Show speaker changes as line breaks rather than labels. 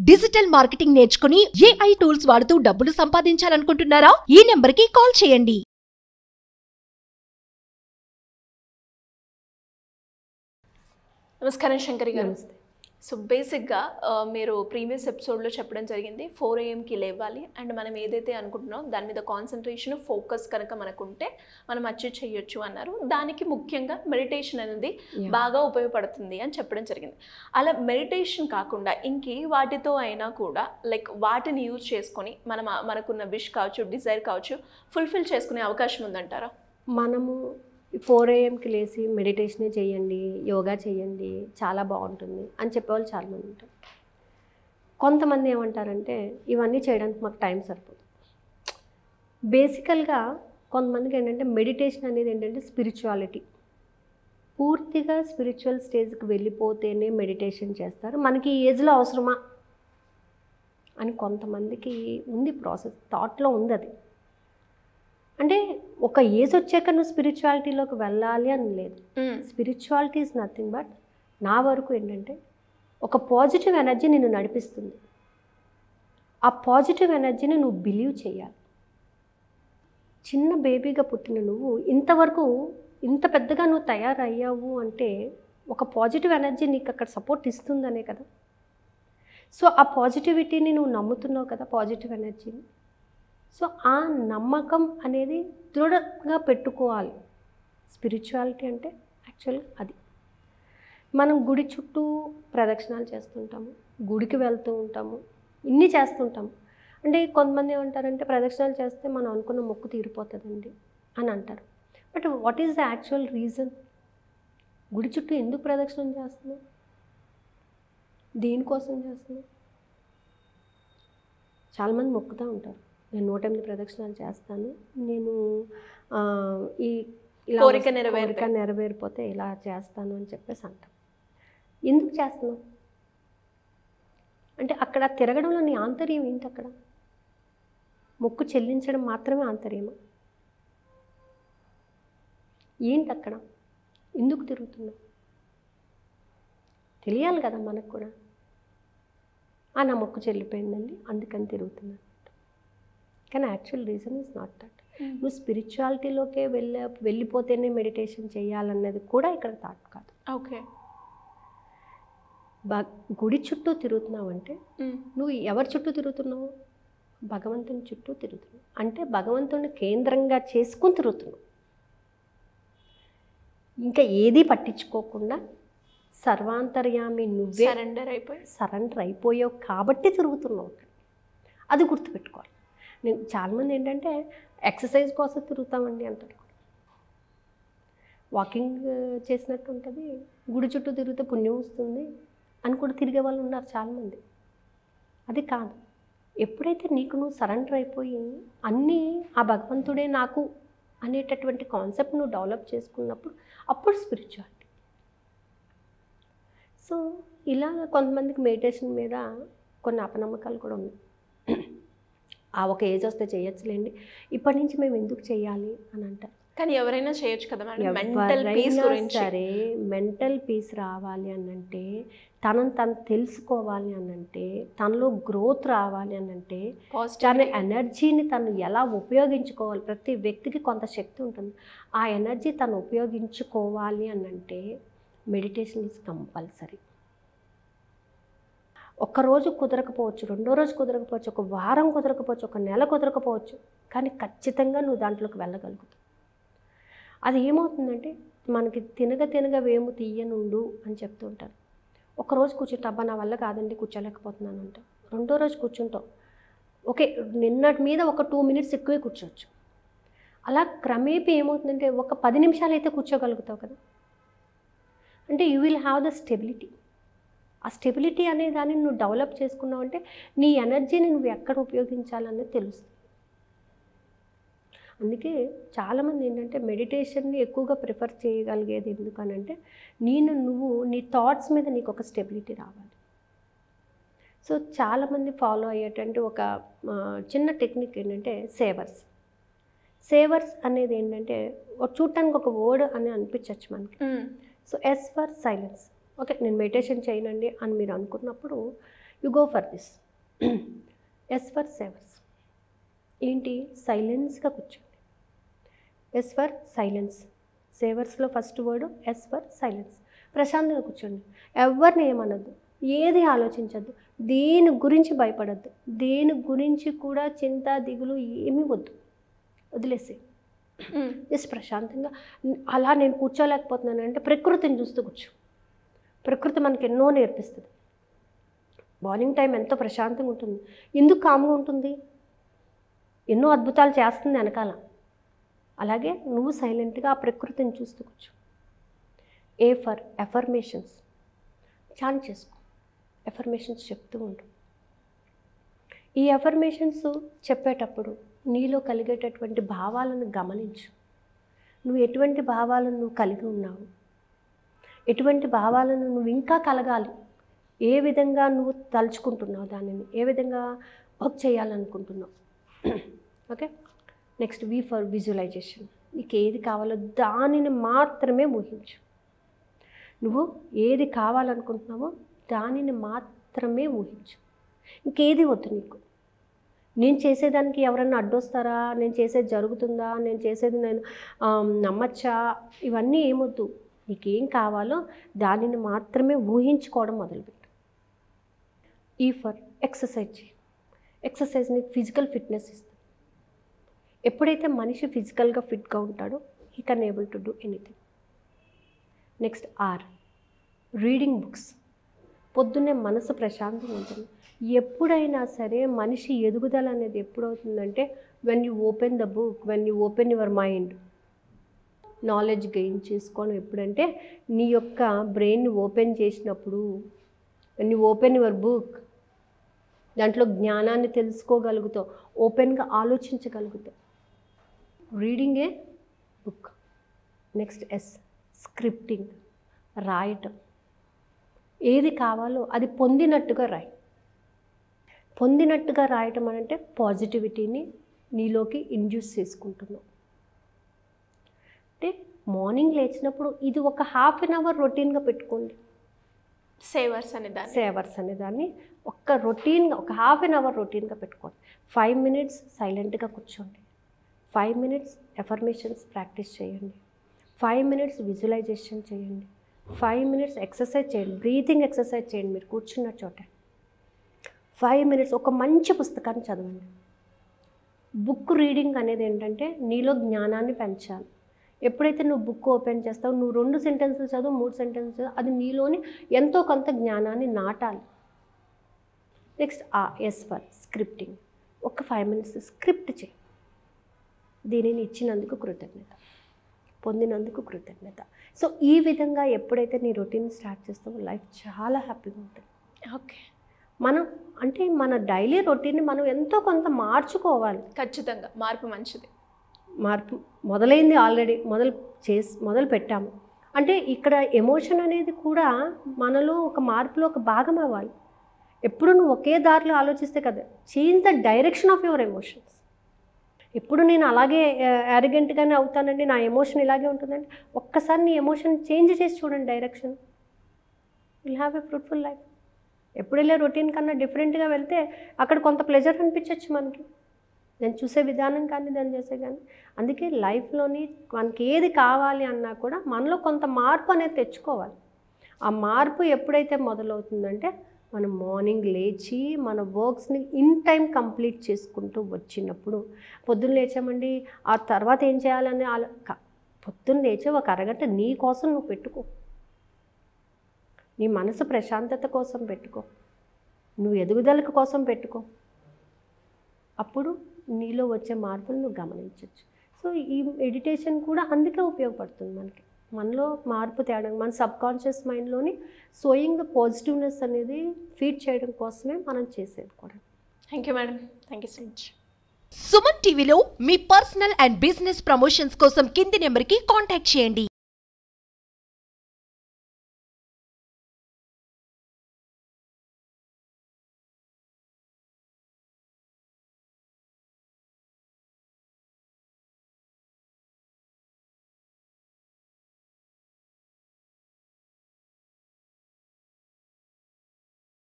Digital marketing నేర్చుకుని AI tools వాడుతూ డబ్బులు సంపాదించాలనుకుంటున్నారా? ఈ నెంబర్కి కాల్ చేయండి.
నమస్కారం శంకరి గారు.
నమస్తే.
సో బేసిక్గా మీరు ప్రీవియస్ ఎపిసోడ్లో చెప్పడం జరిగింది 4 AM లేవాలి అండ్ మనం ఏదైతే అనుకుంటున్నామో దాని మీద కాన్సన్ట్రేషన్ ఫోకస్ కనుక మనకు ఉంటే మనం అచీవ్ చేయొచ్చు అన్నారు. దానికి ముఖ్యంగా మెడిటేషన్ అనేది బాగా ఉపయోగపడుతుంది అని చెప్పడం జరిగింది. అలా మెడిటేషన్ కాకుండా ఇంకే వాటితో అయినా కూడా లైక్ వాటిని యూజ్ చేసుకొని మనకున్న విష్ కావచ్చు, డిజైర్ కావచ్చు ఫుల్ఫిల్ చేసుకునే అవకాశం ఉందంటారా?
మనము 4 AMకి లేచి మెడిటేషనే చేయండి, యోగా చేయండి, చాలా బాగుంటుంది అని చెప్పేవాళ్ళు చాలామంది ఉంటారు. కొంతమంది ఏమంటారంటే ఇవన్నీ చేయడానికి మాకు టైం సరిపోదు. బేసికల్గా కొంతమందికి ఏంటంటే మెడిటేషన్ అనేది ఏంటంటే స్పిరిచువాలిటీ. పూర్తిగా స్పిరిచువల్ స్టేజ్కి వెళ్ళిపోతేనే మెడిటేషన్ చేస్తారు. మనకి ఈ ఏజ్లో అవసరమా అని కొంతమందికి ఉంది, ప్రాసెస్ థాట్లో ఉంది. అది అంటే ఒక ఏజ్ వచ్చాక నువ్వు స్పిరిచువాలిటీలోకి వెళ్ళాలి అని లేదు. స్పిరిచువాలిటీ ఈజ్ నథింగ్ బట్ నా వరకు ఏంటంటే ఒక పాజిటివ్ ఎనర్జీ నిన్ను నడిపిస్తుంది. ఆ పాజిటివ్ ఎనర్జీని నువ్వు బిలీవ్ చేయాలి. చిన్న బేబీగా పుట్టిన నువ్వు ఇంతవరకు ఇంత పెద్దగా నువ్వు తయారయ్యావు అంటే ఒక పాజిటివ్ ఎనర్జీ నీకు అక్కడ సపోర్ట్ ఇస్తుందనే కదా. సో ఆ పాజిటివిటీని నువ్వు నమ్ముతున్నావు కదా, పాజిటివ్ ఎనర్జీని. సో ఆ నమ్మకం అనేది దృఢంగా పెట్టుకోవాలి. స్పిరిచువాలిటీ అంటే యాక్చువల్గా అది. మనం గుడి చుట్టూ ప్రదక్షిణాలు చేస్తుంటాము, గుడికి వెళ్తూ ఉంటాము, ఇన్ని చేస్తుంటాము. అంటే కొంతమంది ఏమంటారంటే ప్రదక్షిణాలు చేస్తే మనం అనుకున్న మొక్కు తీరిపోతుందండి అని అంటారు. But what is the actual reason? గుడి చుట్టూ ఎందుకు ప్రదక్షిణం చేస్తున్నాం? దేనికోసం చేస్తున్నాం? చాలామంది మొక్కుతూ ఉంటారు, నేను 108 ప్రదక్షిణాలు చేస్తాను, నేను ఈ కోరిక నెరవేరిపోతే ఇలా చేస్తాను అని చెప్పేసి అంటాం. ఎందుకు చేస్తున్నాం అంటే అక్కడ తిరగడంలో నీ ఆంతర్యం ఏంటి? అక్కడ మొక్కు చెల్లించడం మాత్రమే ఆంతర్యమా ఏంటి? అక్కడ ఎందుకు తిరుగుతున్నాం తెలియాలి కదా మనకు కూడా. నా మొక్కు చెల్లిపోయిందండి అందుకని తిరుగుతున్నాను. కానీ actual reason is not that. నువ్వు స్పిరిచువాలిటీలోకే వెళ్ళిపోతేనే మెడిటేషన్ చేయాలన్నది కూడా ఇక్కడ థాట్ కాదు.
ఓకే,
గుడి చుట్టూ తిరుగుతున్నావు అంటే నువ్వు ఎవరి చుట్టూ తిరుగుతున్నావు? భగవంతుని చుట్టూ తిరుగుతున్నావు. అంటే భగవంతుని కేంద్రంగా చేసుకుని తిరుగుతున్నావు. ఇంకా ఏది పట్టించుకోకుండా సర్వాంతర్యామి నువ్వే సరెండర్ అయిపోయావు కాబట్టి తిరుగుతున్నావు. అది గుర్తుపెట్టుకోవాలి. నేను చాలామంది ఏంటంటే ఎక్సర్సైజ్ కోసం తిరుగుతామండి అంటారు. వాకింగ్ చేసినట్టు ఉంటుంది, గుడి చుట్టూ తిరిగితే పుణ్యం వస్తుంది అని కూడా తిరిగే వాళ్ళు ఉన్నారు చాలామంది. అది కాదు. ఎప్పుడైతే నీకు నువ్వు సరెండర్ అయిపోయి అన్నీ ఆ భగవంతుడే నాకు అనేటటువంటి కాన్సెప్ట్ నువ్వు డెవలప్ చేసుకున్నప్పుడు అప్పుడు స్పిరిచువాలిటీ. సో ఇలా కొంతమందికి మెడిటేషన్ మీద కొన్ని అపనమ్మకాలు కూడా ఉన్నాయి. ఒక ఏజ్ వస్తే చేయొచ్చులేండి, ఇప్పటి నుంచి మేము ఎందుకు చేయాలి అని అంటారు.
కానీ ఎవరైనా చేయొచ్చు కదా మేడం.
సరే, మెంటల్ పీస్ రావాలి అనంటే, తనను తను తెలుసుకోవాలి అనంటే, తనలో గ్రోత్ రావాలి అనంటే, తన ఎనర్జీని తను ఎలా ఉపయోగించుకోవాలి. ప్రతి వ్యక్తికి కొంత శక్తి ఉంటుంది. ఆ ఎనర్జీ తను ఉపయోగించుకోవాలి అనంటే మెడిటేషన్ ఈజ్ కంపల్సరీ. ఒక్కరోజు కుదరకపోవచ్చు, రెండో రోజు కుదరకపోవచ్చు, ఒక వారం కుదరకపోవచ్చు, ఒక నెల కుదరకపోవచ్చు, కానీ ఖచ్చితంగా నువ్వు దాంట్లోకి వెళ్ళగలుగుతావు. అది ఏమవుతుందంటే మనకి తినగా వేము తీయనుండు అని చెప్తూ ఉంటారు. ఒకరోజు కూర్చుంటే అబ్బా నా వల్ల కాదండి కూర్చోలేకపోతున్నాను అంటావు. రెండో రోజు కూర్చుంటావు, ఓకే నిన్నటి మీద ఒక 2 minutes ఎక్కువే కూర్చోవచ్చు. అలా క్రమేపీ ఏమవుతుందంటే ఒక 10 నిమిషాలు అయితే కూర్చోగలుగుతావు కదా. అంటే you will have the stability. ఆ స్టెబిలిటీ అనే దాన్ని నువ్వు డెవలప్ చేసుకున్నావు అంటే నీ ఎనర్జీని నువ్వు ఎక్కడ ఉపయోగించాలనేది తెలుస్తుంది. అందుకే చాలామంది ఏంటంటే మెడిటేషన్ని ఎక్కువగా ప్రిఫర్ చేయగలిగేది ఎందుకనంటే నువ్వు నీ థాట్స్ మీద నీకు ఒక స్టెబిలిటీ రావాలి. సో చాలామంది ఫాలో అయ్యేటంటే ఒక చిన్న టెక్నిక్ ఏంటంటే సేవర్స్ అనేది ఏంటంటే చూడటానికి ఒక వర్డ్ అని అనిపించవచ్చు మనకి. So S for silence. Okay నేను మెడిటేషన్ చేయనండి అని మీరు అనుకున్నప్పుడు you go for this. S for savers. ఏంటి? సైలెన్స్గా కూర్చోండి. S for silence. సేవర్స్లో first word S for silence. ప్రశాంతంగా కూర్చోండి. ఎవరిని ఏమనద్దు, ఏది ఆలోచించద్దు, దేని గురించి భయపడద్దు, దేని గురించి కూడా చింత దిగులు ఏమీ వద్దు, వదిలేసి జస్ట్ ప్రశాంతంగా. అలా నేను కూర్చోలేకపోతున్నాను అంటే ప్రకృతిని చూస్తూ కూర్చో. ప్రకృతి మనకి ఎన్నో నేర్పిస్తుంది. మార్నింగ్ టైం ఎంతో ప్రశాంతంగా ఉంటుంది. ఎందుకు కామ్గా ఉంటుంది? ఎన్నో అద్భుతాలు చేస్తుంది వెనకాల. అలాగే నువ్వు సైలెంట్గా ఆ ప్రకృతిని చూస్తూ కూర్చో. A for affirmations. చాంట్ చేసుకో, ఎఫర్మేషన్స్ చెప్తూ ఉండు. ఈ ఎఫర్మేషన్స్ చెప్పేటప్పుడు నీలో కలిగేటటువంటి భావాలను గమనించు. నువ్వు ఎటువంటి భావాలను నువ్వు కలిగి ఉన్నావు, ఎటువంటి భావాలను నువ్వు ఇంకా కలగాలి, ఏ విధంగా నువ్వు తలుచుకుంటున్నావు, దానిని ఏ విధంగా వర్క్ చేయాలనుకుంటున్నావు. Okay. Next V for visualisation. నీకు ఏది కావాలో దానిని మాత్రమే ఊహించు. నువ్వు ఏది కావాలనుకుంటున్నావో దానిని మాత్రమే ఊహించు. ఇంకేది వద్దు నీకు. నేను చేసేదానికి ఎవరన్నా అడ్డొస్తారా, నేను చేసేది జరుగుతుందా, నేను చేసేది నేను నమ్మచ్చా, ఇవన్నీ ఏమొద్దు. నీకేం కావాలో దానిని మాత్రమే ఊహించుకోవడం మొదలుపెట్టు. ఈ ఫర్ ఎక్సర్సైజ్ చేయి. ఎక్సర్సైజ్ నీకు ఫిజికల్ ఫిట్నెస్ ఇస్తుంది. ఎప్పుడైతే మనిషి ఫిజికల్గా ఫిట్గా ఉంటాడో he can able to do anything. Next R reading books. పొద్దున్నే మనసు ప్రశాంతంగా ఉంటుంది. ఎప్పుడైనా సరే మనిషి ఎదుగుదల అనేది ఎప్పుడవుతుందంటే when you open the book, when you open your mind. Knowledge gain చేసుకోవడం ఎప్పుడంటే నీ యొక్క బ్రెయిన్ని ఓపెన్ చేసినప్పుడు. When you open your book, దాంట్లో జ్ఞానాన్ని తెలుసుకోగలుగుతావు, ఓపెన్గా ఆలోచించగలుగుతావు. Reading a book. Next yes scripting. రాయటం. ఏది కావాలో అది పొందినట్టుగా రాయి. పొందినట్టుగా రాయటం అంటే పాజిటివిటీని నీలోకి ఇండ్యూస్ చేసుకుంటున్నావు. అంటే మార్నింగ్ లేచినప్పుడు ఇది ఒక హాఫ్ అన్ అవర్ రొటీన్గా పెట్టుకోండి.
సేవర్స్ అనే దాన్ని ఒక రొటీన్గా, ఒక హాఫ్ అన్ అవర్ రొటీన్గా పెట్టుకోండి. 5 minutes సైలెంట్గా కూర్చోండి. 5 minutes ఎఫర్మేషన్స్ ప్రాక్టీస్ చేయండి. 5 minutes విజువలైజేషన్ చేయండి. 5 minutes ఎక్సర్సైజ్ చేయండి. బ్రీతింగ్ ఎక్సర్సైజ్ చేయండి మీరు కూర్చున్న చోట. 5 minutes ఒక మంచి పుస్తకాన్ని చదవండి. బుక్ రీడింగ్ అనేది ఏంటంటే నీలో జ్ఞానాన్ని పెంచాలి. ఎప్పుడైతే నువ్వు బుక్ ఓపెన్ చేస్తావు, నువ్వు 2 sentences చదువు, 3 sentences చదువు, అది నీలోని ఎంతో కొంత జ్ఞానాన్ని నాటాలి. Next S for scripting. ఒక 5 minutes స్క్రిప్ట్ చేయి. దీనిని ఇచ్చినందుకు కృతజ్ఞత, పొందినందుకు కృతజ్ఞత. సో ఈ విధంగా ఎప్పుడైతే నీ రొటీన్ స్టార్ట్ చేస్తావో లైఫ్ చాలా హ్యాపీగా ఉంటుంది. ఓకే.
మనం అంటే మన డైలీ రొటీన్ని మనం ఎంతో కొంత మార్చుకోవాలి.
ఖచ్చితంగా మార్పు మంచిది.
మార్పు మొదలైంది, ఆల్రెడీ మొదలు పెట్టాము అంటే ఇక్కడ ఎమోషన్ అనేది కూడా మనలో ఒక మార్పులో ఒక భాగం అవ్వాలి. ఎప్పుడు నువ్వు ఒకే దారిలో ఆలోచిస్తే కదా. Change the direction of your emotions. ఎప్పుడు నేను అలాగే యారిగెంట్గానే అవుతానండి, నా ఎమోషన్ ఇలాగే ఉంటుందండి, ఒక్కసారి నీ ఎమోషన్ చేంజ్ చేసి చూడండి direction. Will have a fruitful life. ఎప్పుడు వెళ్ళే రొటీన్ కన్నా డిఫరెంట్గా వెళ్తే అక్కడ కొంత ప్లెజర్ అనిపించవచ్చు మనకి, దాన్ని చూసే విధానం కానీ దాన్ని చేసే కానీ. అందుకే లైఫ్లోని మనకి ఏది కావాలి అన్నా కూడా మనలో కొంత మార్పు అనేది తెచ్చుకోవాలి. ఆ మార్పు ఎప్పుడైతే మొదలవుతుందంటే మనం మార్నింగ్ లేచి మన వర్క్స్ని ఇన్ టైం కంప్లీట్ చేసుకుంటూ వచ్చినప్పుడు. పొద్దున్న లేచామండి ఆ తర్వాత ఏం చేయాలని పొద్దున్న లేచి ఒక అరగంట నీ కోసం నువ్వు పెట్టుకో. నీ మనసు ప్రశాంతత కోసం పెట్టుకో, నువ్వు ఎదుగుదల కోసం పెట్టుకో. అప్పుడు నీలో వచ్చే మార్పులు నువ్వు గమనించవచ్చు. సో ఈ మెడిటేషన్ కూడా అందుకే ఉపయోగపడుతుంది మనకి. మనలో మార్పు తేడం, మన సబ్కాన్షియస్ మైండ్లోని సోయింగ్ ద పాజిటివ్నెస్ అనేది ఫీడ్ చేయడం కోసమే మనం చేసేది కూడా.
Thank you madam. Thank you so much.
Suman టీవీలో మీ పర్సనల్ అండ్ బిజినెస్ ప్రమోషన్స్ కోసం కింది నెంబర్కి కాంటాక్ట్ చేయండి.